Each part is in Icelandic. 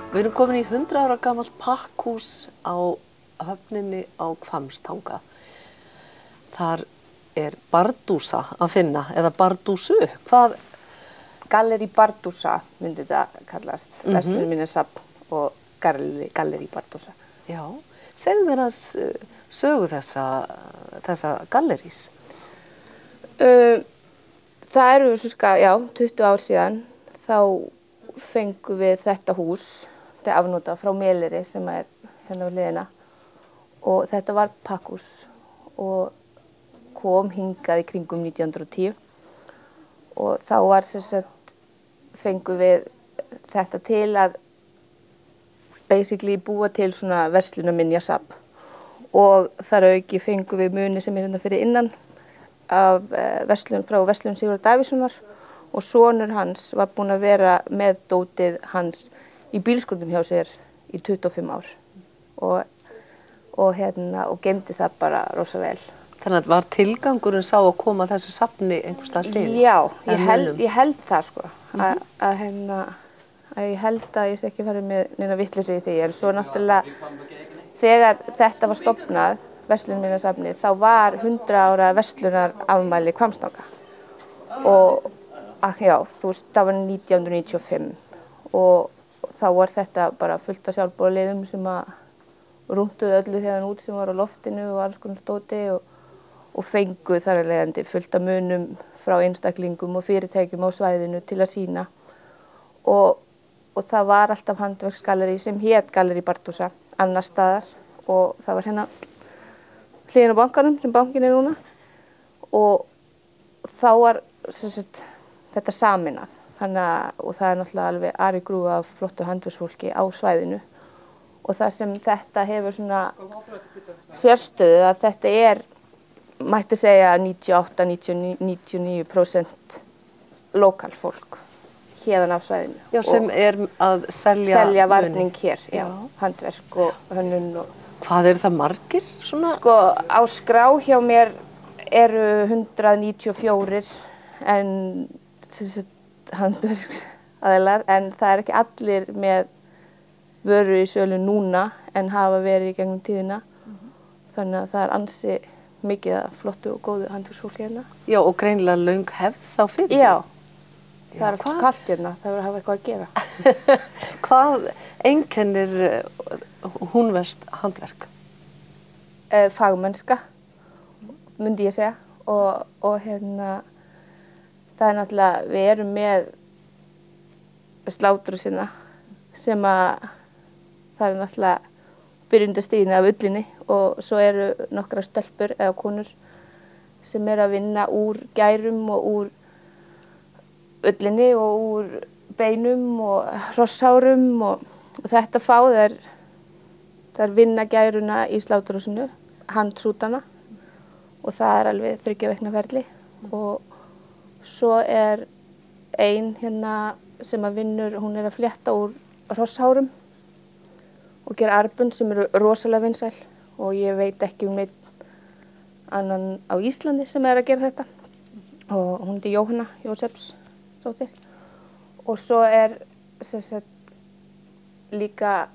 Við erum komin í 100 ára gamalt pakkhús á höfninni á Hvammstanga. Þar bardúsa að finna, eða bardúsu. Hvað? Gallerí Bardúsa myndi þetta kallast, verslunarminjasafn og Gallerí Bardúsa. Já, segðu mér að sögu þessa gallerís. Það eru cirka, 20 ár síðan, þá fengum við þetta hús, þetta er afnotað frá Méliri sem er hérna á hliðina. Og þetta var pakkhús og kom hingað í kringum 1910. Og þá var fengum við þetta til að basically búa til svona verslunarminjasafn. Og þar auki fengum við muni sem hérna fyrir innan af frá verslun Sigurðar Davíðssonar og sonur hans var búinn að vera með dótið hans í bílskúrnum hjá sér í 25 ár og geymdi það bara rosa vel. Þannig að var tilgangurinn sá að koma þessu safni einhvers staðar til? Já, ég held það sko, að ég held að ég sé ekki farið með neina vitleysu í því, en svo náttúrulega þegar þetta var stofnað, verslunarminjasafnið, þá var 100 ára verslunarafmæli Hvammstanga og þú veist, það var 1995 og þá var þetta bara fullt af sjálfboðaliðum sem að rúntuðu öllu hérna út sem var á loftinu og alls konar stóti og fengu þar af leiðandi fullt af munum frá einstaklingum og fyrirtækjum á svæðinu til að sýna og það var alltaf handverksgallerí sem hét Gallerí Bardúsa annars staðar og það var hérna hliðin á bankanum sem bankin er núna og þá var þetta sameinað og það er náttúrulega alveg ari grúa af flottu handverksfólki á svæðinu og það sem þetta hefur svona sérstöðu að þetta mætti segja 98–99% lokal fólk héðan af svæðinu. Já, sem að selja varning hér, handverk og hönnun og hvað eru það margir svona? Sko, á skrá hjá mér eru 194 en handverksaðilar en það er ekki allir með vöru í sölu núna en hafa verið í gegnum tíðina. Þannig að það er ansi mikið af flottu og góðu handverksfólki hérna. Já, og greinilega löng hefð þá fyrir? Já, það er alltaf kalt hérna, það verður að hafa eitthvað að gera. Hvað einkennir húnverskt handverk? Fagmennska, myndi ég segja og það er náttúrulega, við erum með slátrusina sem að það er náttúrulega byrjundarstiginu af ullinni og svo eru nokkrar stelpur eða konur sem að vinna úr gærum og úr ullinni og úr beinum og hrosshárum og þetta fá þær vinna gæruna í sláturhúsinu, handsútana og það er alveg 3 vikna ferli og svo er ein hérna sem að vinnur, hún að flétta úr hrosshárum og gera arbund sem eru rosalega vinsæl og ég veit ekki neitt annan á Íslandi sem að gera þetta og hún Jóhanna Jósefsdóttir og svo líka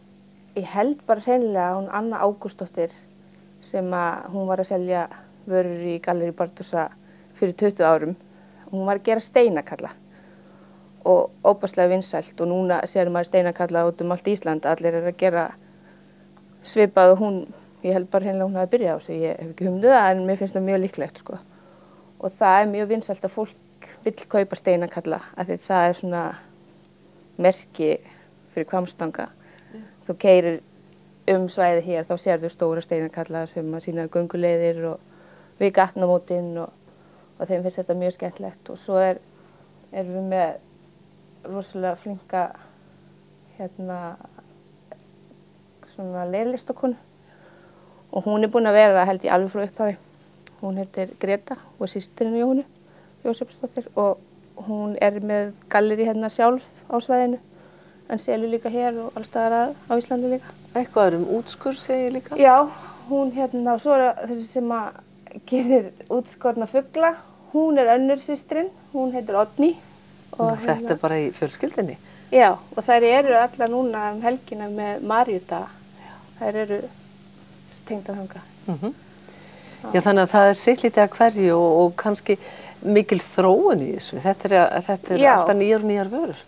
ég held bara hreinlega hún Anna Ágústsdóttir sem að hún var að selja vörur í Gallerí Bardúsa fyrir 20 árum. Hún var að gera steinakalla og óbærslega vinsælt og núna sér maður steinakalla út allt Ísland. Allir að gera svipað og hún, ég held bara hreinlega hún hafi byrjað á þessu. Ég hef ekki hugmynd það en mér finnst það mjög líklegt sko. Og það er mjög vinsælt að fólk vill kaupa steinakalla af því það svona merki fyrir Hvammstanga. Þú keyrir svæði hér, þá sérðu stóra steinakalla sem að sýna gönguleiðir og við gatnamótin og þeim finnst þetta mjög skemmtilegt. Og svo erum við með rosalega flinka svona leirlistakonu og hún búin að vera held ég alveg frá upphafi. Hún heitir Greta og systirinn Jóhannu Jósefsdóttir og hún með gallerí hérna sjálf á svæðinu en selur líka hér og alls staðar á Íslandi líka. Eitthvað útskurð segi ég líka? Já, hún og svo þessi sem að gerir útskorna fugla. Hún önnur systirin, hún heitir Oddný. Og þetta bara í fjölskyldinni? Já, og þær eru alla núna helgina með Marjuta. Þær eru tengdar þangað. Já, þannig að það sitt lítið að hverju og kannski mikil þróun í þessu. Þetta er alltaf nýjar vörur.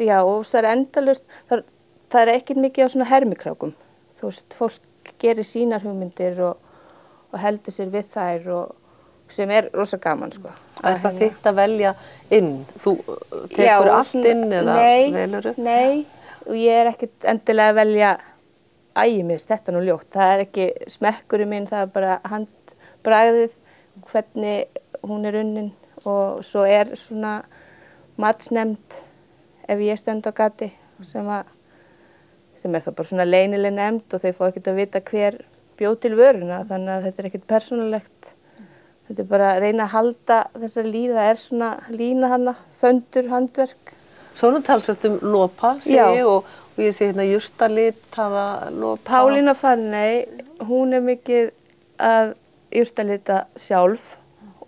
Já, og það er endalaust, það er ekkert mikið á svona hermikrákum. Þú veist, fólk gerir sínar hugmyndir og heldur sér við þær sem er rosa gaman, sko. Er það þitt að velja inn? Þú tekur allt inn eða veluru? Nei, og ég er ekkert endilega að velja þetta nú ljótt. Það er ekki smekkurinn minn, það er bara handbragðið, hvernig hún er unnin og svo er svona matsnefnd ef ég stend á gati sem er það bara svona leynileg nefnd og þau fá ekkert að vita hver bjó til vöruna, þannig að þetta er ekkert persónulegt. Þetta er bara að reyna að halda þessar línu, það er svona lína hana, föndur, handverk. Svona talsvægt lopa, sé ég, og ég sé hérna jurtalitaða lopa. Pálína Fanney, hún er mikið að jurtalita sjálf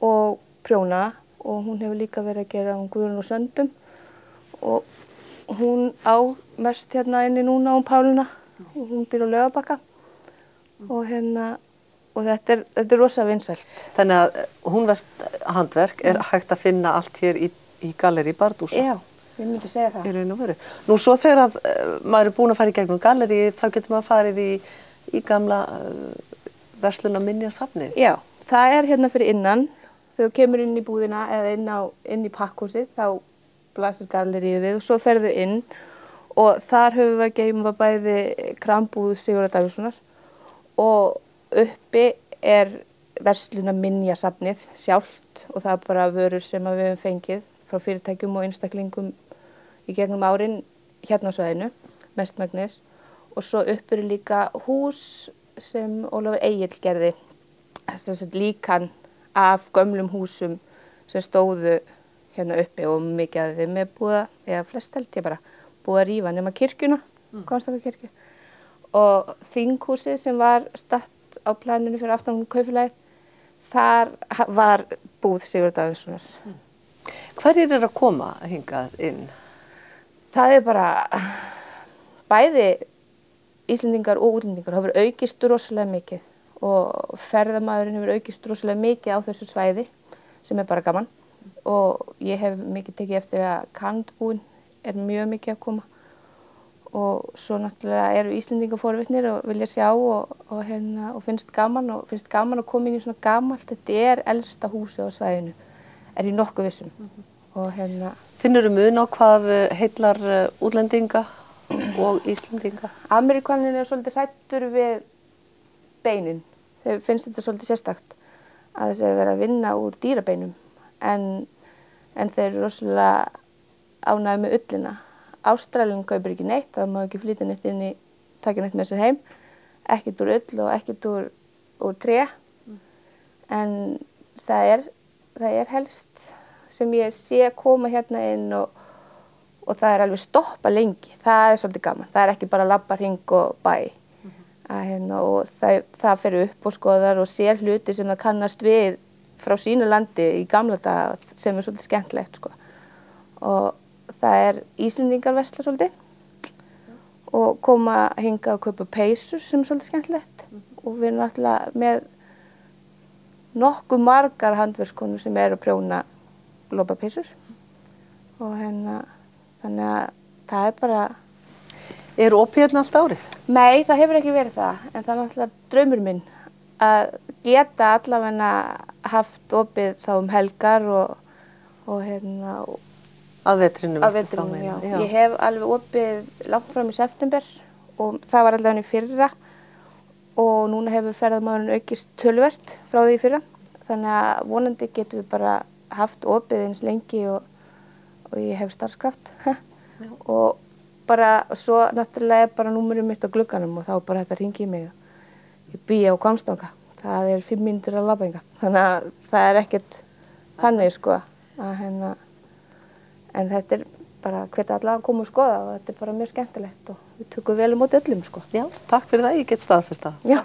og prjóna og hún hefur líka verið að gera Guðrún og Söndum og hún á mest hérna inni núna Pálína og hún býr á Laugarbakka og þetta er rosa vinsælt. Þannig að Húnvest handverk er hægt að finna allt hér í gallerí Bardúsa. Já, ég myndi segja það. Í raun og veru. Nú svo þegar að maður er búinn að fara í gegnum gallerí þá getur maður farið í gamla verslunarminjasafnið. Já, það er hérna fyrir innan. Þegar þú kemur inn í búðina eða inn í pakkhúsið þá blasir galleríið við og svo ferðu inn og þar höfum við að geyma bæði krambúð Sigurðar Davíðssonar og uppi er verslunarminjasafnið sjálft og það er bara vörur sem við höfum fengið frá fyrirtækjum og einstaklingum í gegnum árin hérna á svæðinu, mestmegnis. Og svo upp eru líka hús sem Ólafur Egill gerði, líkan af gömlum húsum sem stóðu hérna uppi og mikið af þeim er búið, eða flest held ég bara, búið að rífa nema kirkjuna, Hvammstangakirkju. Og þinghúsið sem var statt á planinu fyrir aftan kaupfélagið, þar var búð Sigurðar Davíðssonar. Hverjir eru að koma hingað inn? Það er bara bæði Íslendingar og útlendingar hefur aukist rosalega mikið og ferðamaðurinn hefur aukist rosalega mikið á þessu svæði sem er bara gaman og ég hef mikið tekið eftir að kandbúin er mjög mikið að koma og svo náttúrulega eru Íslendingar forvitnir og vilja sjá og finnst gaman að koma inn í svona gamalt. Þetta er elsta húsið á svæðinu, er ég nokkuð vissum. Og Finnurðu mun á hvað heillar útlendinga og Íslendinga? Ameríkaninn er svolítið hræddur við beinin. Þeir finnst þetta svolítið sérstakt að þessi vera að vinna úr dýrabeinum en þeir eru rosalega ánægðir með ullina. Ástralinn kaupir ekki neitt, það má ekki flytja neitt taka neitt með sér heim, ekkert úr ull og ekkert úr tré. En það er helst sem ég sé koma hérna inn og það er alveg stoppa lengi. Það er svolítið gaman. Það er ekki bara labba hring og bæ. Og það fer upp og skoðar og sér hluti sem það kannast við frá sínu landi í gamla daga sem er svolítið skemmtilegt, sko. Og það er Íslendingar versla svolítið og koma hingað og kaupa peysur sem er svolítið skemmtilegt. Og við erum náttúrulega með nokkuð margar handverkskonur sem eru að prjóna lopapeysur og þannig að það er bara... Er opið hérna allt árið? Nei, það hefur ekki verið það, en það er náttúrulega draumur minn að geta allavega haft opið þá helgar og að vetrinum. Að vetrinum, já. Ég hef alveg opið langt fram í september og það var allavega í fyrra og núna hefur ferðamaðurinn aukist töluvert frá því í fyrra, þannig að vonandi getum við bara haft opið eins lengi og ég hef starfskraft og bara svo náttúrulega er bara númerið mitt á glugganum og þá bara þetta hringi í mig. Ég bý á Hvammstanga, það er 5 mínútur að labba hingað, þannig að það er ekkert þannig, sko. En þetta er bara hvet allavega að koma og skoða og þetta er bara mjög skemmtilegt og við tökum vel á móti öllum, sko. Já, takk fyrir það, ég get staðfest það. Já.